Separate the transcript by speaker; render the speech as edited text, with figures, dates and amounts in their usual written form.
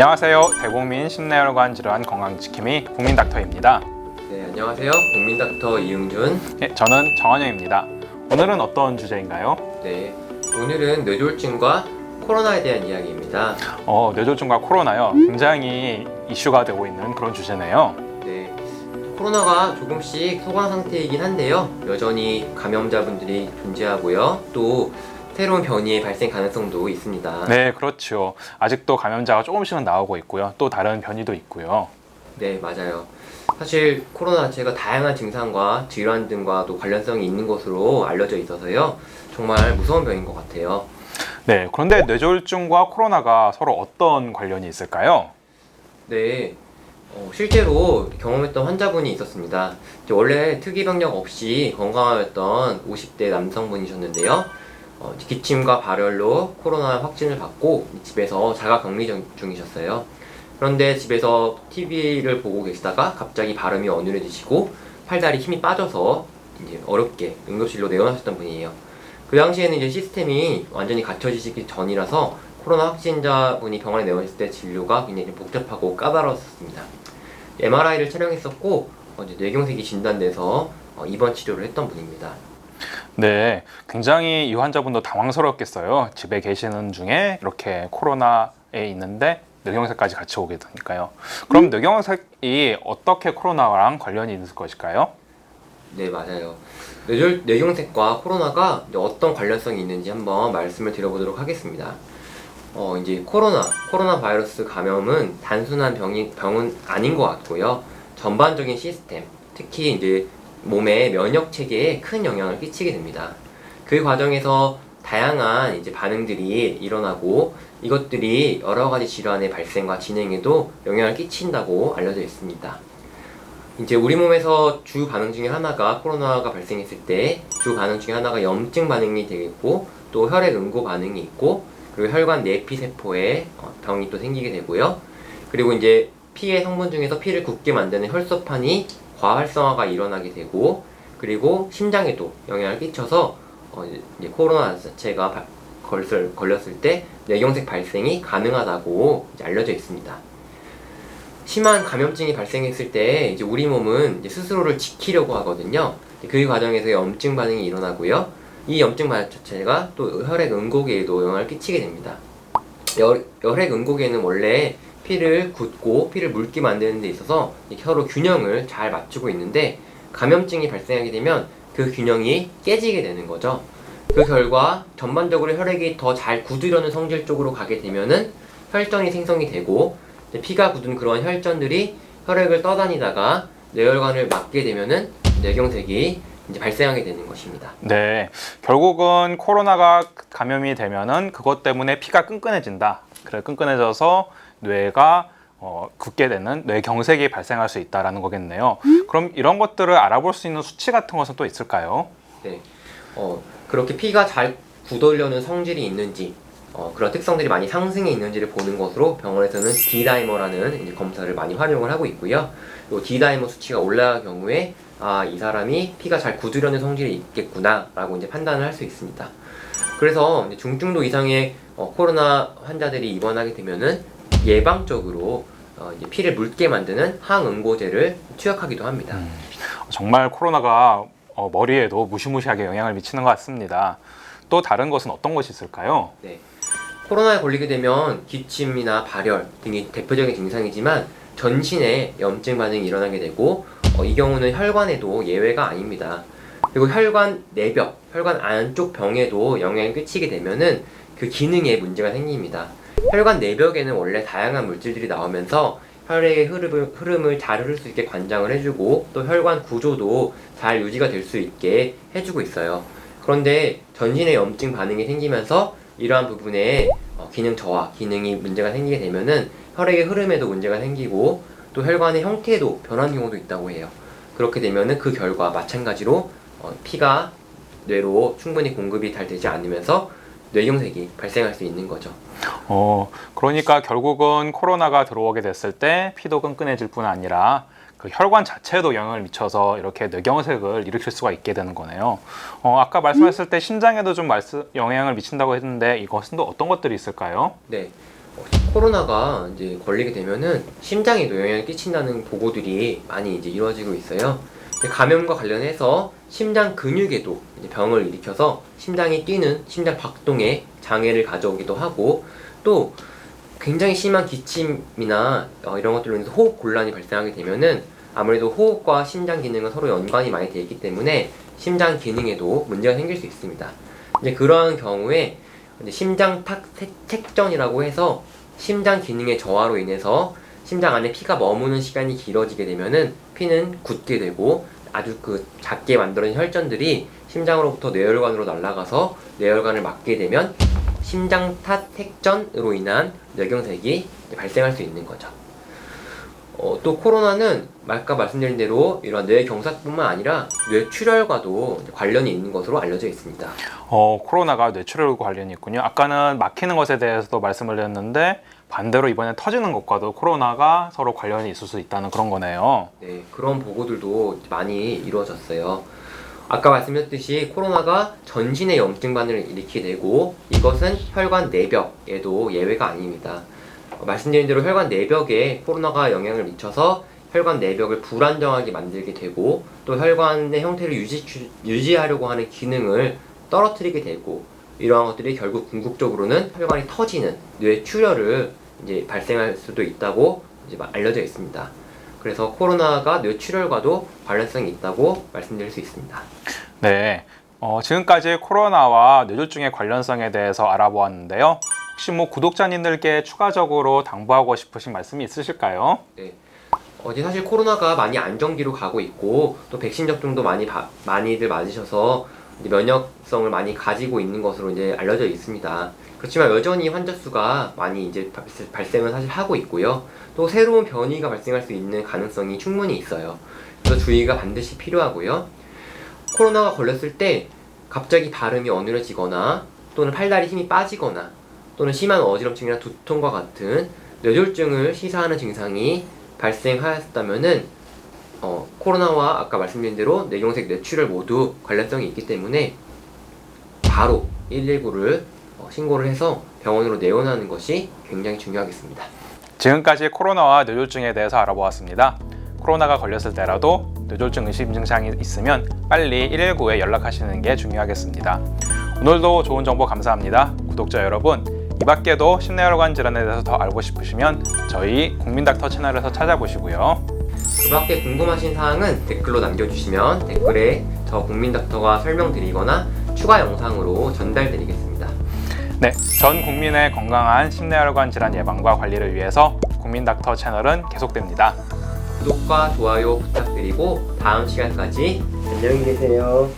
Speaker 1: 안녕하세요. 대국민 심내혈관 질환 건강지킴이 국민닥터입니다.
Speaker 2: 네, 안녕하세요. 국민닥터 이응준.
Speaker 1: 네, 저는 정한영입니다. 오늘은 어떤 주제인가요?
Speaker 2: 네, 오늘은 뇌졸중과 코로나에 대한 이야기입니다.
Speaker 1: 뇌졸중과 코로나요. 굉장히 이슈가 되고 있는 그런 주제네요.
Speaker 2: 네, 코로나가 조금씩 소강 상태이긴 한데요. 여전히 감염자분들이 존재하고요. 또 새로운 변이의 발생 가능성도 있습니다.
Speaker 1: 네, 그렇죠. 아직도 감염자가 조금씩은 나오고 있고요. 또 다른 변이도 있고요.
Speaker 2: 네, 맞아요. 사실 코로나 자체가 다양한 증상과 질환 등과도 관련성이 있는 것으로 알려져 있어서요. 정말 무서운 병인 것 같아요.
Speaker 1: 네, 그런데 뇌졸중과 코로나가 서로 어떤 관련이 있을까요?
Speaker 2: 네, 실제로 경험했던 환자분이 있었습니다. 원래 특이병력 없이 건강하였던 50대 남성분이셨는데요. 기침과 발열로 코로나 확진을 받고 집에서 자가격리 중이셨어요. 그런데 집에서 TV를 보고 계시다가 갑자기 발음이 어눌해지시고 팔다리 힘이 빠져서 이제 어렵게 응급실로 내원하셨던 분이에요. 그 당시에는 이제 시스템이 완전히 갖춰지기 전이라서 코로나 확진자분이 병원에 내원했을 때 진료가 굉장히 복잡하고 까다로웠습니다. MRI를 촬영했었고 이제 뇌경색이 진단돼서 입원 치료를 했던 분입니다.
Speaker 1: 네, 굉장히 이 환자분도 당황스러웠겠어요. 집에 계시는 중에 이렇게 코로나에 있는데 뇌경색까지 같이 오게 되니까요. 그럼 뇌경색이 어떻게 코로나랑 관련이 있을 것일까요?
Speaker 2: 네, 맞아요. 뇌경색과 코로나가 이제 어떤 관련성이 있는지 한번 말씀을 드려보도록 하겠습니다. 이제 코로나 바이러스 감염은 단순한 병은 아닌 것 같고요. 전반적인 시스템, 특히 이제 몸의 면역 체계에 큰 영향을 끼치게 됩니다. 그 과정에서 다양한 이제 반응들이 일어나고 이것들이 여러 가지 질환의 발생과 진행에도 영향을 끼친다고 알려져 있습니다. 이제 우리 몸에서 주 반응 중에 하나가 코로나가 발생했을 때 주 반응 중에 하나가 염증 반응이 되겠고 또 혈액 응고 반응이 있고 그리고 혈관 내피 세포에 병이 또 생기게 되고요. 그리고 이제 피의 성분 중에서 피를 굳게 만드는 혈소판이 과활성화가 일어나게 되고 그리고 심장에도 영향을 끼쳐서 이제 코로나 자체가 걸렸을 때 뇌경색 발생이 가능하다고 이제 알려져 있습니다. 심한 감염증이 발생했을 때 이제 우리 몸은 이제 스스로를 지키려고 하거든요. 그 과정에서 염증 반응이 일어나고요. 이 염증 반응 자체가 또 혈액 응고개에도 영향을 끼치게 됩니다. 혈액 응고개는 원래 피를 굳고 피를 묽게 만드는 데 있어서 혈로 균형을 잘 맞추고 있는데 감염증이 발생하게 되면 그 균형이 깨지게 되는 거죠. 그 결과 전반적으로 혈액이 더 잘 굳으려는 성질 쪽으로 가게 되면은 혈전이 생성이 되고 피가 굳은 그런 혈전들이 혈액을 떠다니다가 뇌혈관을 막게 되면은 뇌경색이 이제 발생하게 되는 것입니다.
Speaker 1: 네, 결국은 코로나가 감염이 되면은 그것 때문에 피가 끈끈해진다. 그래, 끈끈해져서 뇌가 굳게 되는 뇌경색이 발생할 수 있다라는 거겠네요. 그럼 이런 것들을 알아볼 수 있는 수치 같은 것은 또 있을까요?
Speaker 2: 네, 그렇게 피가 잘 굳으려는 성질이 있는지 그런 특성들이 많이 상승해 있는지를 보는 것으로 병원에서는 D다이머라는 이제 검사를 많이 활용을 하고 있고요. 또 D다이머 수치가 올라갈 경우에 이 사람이 피가 잘 굳으려는 성질이 있겠구나 라고 이제 판단을 할 수 있습니다. 그래서 이제 중증도 이상의 코로나 환자들이 입원하게 되면은 예방적으로 이제 피를 묽게 만드는 항응고제를 투약하기도 합니다.
Speaker 1: 정말 코로나가 머리에도 무시무시하게 영향을 미치는 것 같습니다. 또 다른 것은 어떤 것이 있을까요?
Speaker 2: 네, 코로나에 걸리게 되면 기침이나 발열 등이 대표적인 증상이지만 전신에 염증 반응이 일어나게 되고 이 경우는 혈관에도 예외가 아닙니다. 그리고 혈관 내벽, 혈관 안쪽 병에도 영향을 끼치게 되면은 그 기능에 문제가 생깁니다. 혈관 내벽에는 원래 다양한 물질들이 나오면서 혈액의 흐름을 잘 흐를 수 있게 관장을 해주고 또 혈관 구조도 잘 유지가 될 수 있게 해주고 있어요. 그런데 전신에 염증 반응이 생기면서 이러한 부분에 기능 저하, 기능이 문제가 생기게 되면은 혈액의 흐름에도 문제가 생기고 또 혈관의 형태에도 변하는 경우도 있다고 해요. 그렇게 되면은 그 결과 마찬가지로 피가 뇌로 충분히 공급이 잘 되지 않으면서 뇌경색이 발생할 수 있는 거죠.
Speaker 1: 그러니까 결국은 코로나가 들어오게 됐을 때 피도 끈끈해질 뿐 아니라 그 혈관 자체에도 영향을 미쳐서 이렇게 뇌경색을 일으킬 수가 있게 되는 거네요. 아까 말씀하셨을 때 심장에도 좀 영향을 미친다고 했는데 이것은 또 어떤 것들이 있을까요?
Speaker 2: 네, 코로나가 이제 걸리게 되면은 심장에도 영향을 끼친다는 보고들이 많이 이제 이루어지고 있어요. 감염과 관련해서 심장 근육에도 이제 병을 일으켜서 심장이 뛰는 심장 박동에 장애를 가져오기도 하고, 또 굉장히 심한 기침이나 이런 것들로 인해서 호흡 곤란이 발생하게 되면은 아무래도 호흡과 심장 기능은 서로 연관이 많이 되어 있기 때문에 심장 기능에도 문제가 생길 수 있습니다. 이제 그러한 경우에 이제 심장 탁색전이라고 해서 심장 기능의 저하로 인해서 심장 안에 피가 머무는 시간이 길어지게 되면은 피는 굳게 되고 아주 그 작게 만들어진 혈전들이 심장으로부터 뇌혈관으로 날아가서 뇌혈관을 막게 되면 심장 탁색전으로 인한 뇌경색이 발생할 수 있는 거죠. 또 코로나는 아까 말씀드린 대로 이런 뇌경색뿐만 아니라 뇌출혈과도 관련이 있는 것으로 알려져 있습니다.
Speaker 1: 코로나가 뇌출혈과 관련이 있군요. 아까는 막히는 것에 대해서도 말씀을 드렸는데 반대로 이번에 터지는 것과도 코로나가 서로 관련이 있을 수 있다는 그런 거네요.
Speaker 2: 네, 그런 보고들도 많이 이루어졌어요. 아까 말씀드렸듯이 코로나가 전신의 염증반응을 일으키게 되고 이것은 혈관 내벽에도 예외가 아닙니다. 말씀드린 대로 혈관 내벽에 코로나가 영향을 미쳐서 혈관 내벽을 불안정하게 만들게 되고 또 혈관의 형태를 유지하려고 하는 기능을 떨어뜨리게 되고, 이러한 것들이 결국 궁극적으로는 혈관이 터지는 뇌출혈을 이제 발생할 수도 있다고 이제 알려져 있습니다. 그래서 코로나가 뇌출혈과도 관련성이 있다고 말씀드릴 수 있습니다.
Speaker 1: 네, 지금까지 코로나와 뇌졸중의 관련성에 대해서 알아보았는데요. 혹시 구독자님들께 추가적으로 당부하고 싶으신 말씀이 있으실까요?
Speaker 2: 네. 이제 사실 코로나가 많이 안정기로 가고 있고 또 백신 접종도 많이들 맞으셔서 이제 면역성을 많이 가지고 있는 것으로 이제 알려져 있습니다. 그렇지만 여전히 환자 수가 많이 이제 발생을 사실 하고 있고요. 또 새로운 변이가 발생할 수 있는 가능성이 충분히 있어요. 그래서 주의가 반드시 필요하고요. 코로나가 걸렸을 때 갑자기 발음이 어눌해지거나 또는 팔다리 힘이 빠지거나 또는 심한 어지럼증이나 두통과 같은 뇌졸중을 시사하는 증상이 발생하였다면은 코로나와 아까 말씀드린 대로 뇌경색, 뇌출혈 모두 관련성이 있기 때문에 바로 119를 신고를 해서 병원으로 내원하는 것이 굉장히 중요하겠습니다.
Speaker 1: 지금까지 코로나와 뇌졸중에 대해서 알아보았습니다. 코로나가 걸렸을 때라도 뇌졸중 의심 증상이 있으면 빨리 119에 연락하시는 게 중요하겠습니다. 오늘도 좋은 정보 감사합니다. 구독자 여러분, 이 밖에도 심뇌혈관 질환에 대해서 더 알고 싶으시면 저희 국민닥터 채널에서 찾아보시고요.
Speaker 2: 그 밖에 궁금하신 사항은 댓글로 남겨주시면 댓글에 저 국민닥터가 설명드리거나 추가 영상으로 전달드리겠습니다.
Speaker 1: 네, 전 국민의 건강한 심뇌혈관 질환 예방과 관리를 위해서 국민닥터 채널은 계속됩니다.
Speaker 2: 구독과 좋아요 부탁드리고 다음 시간까지 안녕히 계세요.